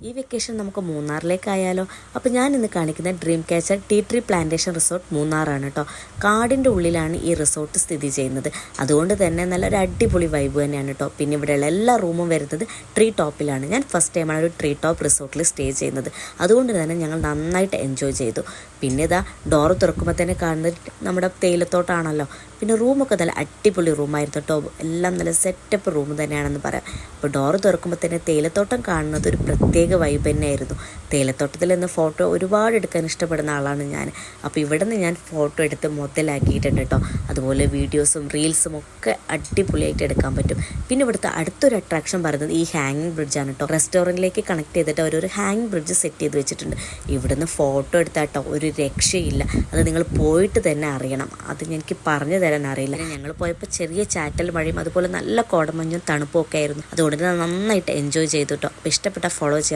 ഈ വെക്കേഷൻ നമുക്ക് മൂന്നാറിലേക്കായാലോ? അപ്പോൾ ഞാൻ ഇന്ന് കാണിക്കുന്ന dream catcher tea tree plantation resort മൂന്നാറാണ് കേട്ടോ. കാടിൻ്റെ ഉള്ളിലാണ് ഈ റിസോർട്ട് സ്ഥിതി ചെയ്യുന്നത്. അതുകൊണ്ട് തന്നെ നല്ലൊരു അടിപൊളി വൈബ് തന്നെയാണ് കേട്ടോ. പിന്നെ ഇവിടെയുള്ള എല്ലാ റൂമും വരുന്നത് ട്രീ ടോപ്പിലാണ്. ഞാൻ ഫസ്റ്റ് ടൈമാണ് ഒരു ട്രീ ടോപ്പ് റിസോർട്ടിൽ സ്റ്റേ ചെയ്യുന്നത്. അതുകൊണ്ട് തന്നെ ഞങ്ങൾ നന്നായിട്ട് എൻജോയ് ചെയ്തു. പിന്നെ ഇതാ ഡോറ് തുറക്കുമ്പോൾ തന്നെ കാണുന്നത് നമ്മുടെ തേയിലത്തോട്ടാണല്ലോ. പിന്നെ റൂമൊക്കെ നല്ല അടിപൊളി റൂമായിരുന്നു കേട്ടോ. എല്ലാം നല്ല സെറ്റപ്പ് റൂം തന്നെയാണെന്ന് പറയാം. അപ്പോൾ ഡോറ് തുറക്കുമ്പോൾ തന്നെ തേയിലത്തോട്ടം കാണുന്നത് ഒരു പ്രത്യേക വൈബ് തന്നെയായിരുന്നു. തേയിലത്തോട്ടത്തിൽ നിന്ന് ഫോട്ടോ ഒരുപാട് എടുക്കാൻ ഇഷ്ടപ്പെടുന്ന ആളാണ് ഞാൻ. അപ്പോൾ ഇവിടെ നിന്ന് ഞാൻ ഫോട്ടോ എടുത്ത് മുതലാക്കിയിട്ടുണ്ട് കേട്ടോ. അതുപോലെ വീഡിയോസും റീൽസും ഒക്കെ അടിപൊളിയായിട്ട് എടുക്കാൻ പറ്റും. പിന്നെ ഇവിടുത്തെ അടുത്തൊരു അട്രാക്ഷൻ പറയുന്നത് ഈ ഹാങ്ങിങ് ബ്രിഡ്ജാണ് കേട്ടോ. റെസ്റ്റോറൻറ്റിലേക്ക് കണക്ട് ചെയ്തിട്ട് അവരൊരു ഹാങ്ങിങ് ബ്രിഡ്ജ് സെറ്റ് ചെയ്ത് വെച്ചിട്ടുണ്ട്. ഇവിടുന്ന് ഫോട്ടോ എടുത്താട്ടോ ഒരു രക്ഷയില്ല. അത് നിങ്ങൾ പോയിട്ട് തന്നെ അറിയണം. അത് എനിക്ക് പറഞ്ഞു തരാൻ അറിയില്ല. ഞങ്ങൾ പോയപ്പോൾ ചെറിയ ചാറ്റൽ മഴയും അതുപോലെ നല്ല കോടമഞ്ഞും തണുപ്പും ഒക്കെ ആയിരുന്നു. അതുകൊണ്ട് നന്നായിട്ട് എൻജോയ് ചെയ്തു കേട്ടോ. അപ്പോൾ ഇഷ്ടപ്പെട്ട ഫോളോ ചെയ്യാം.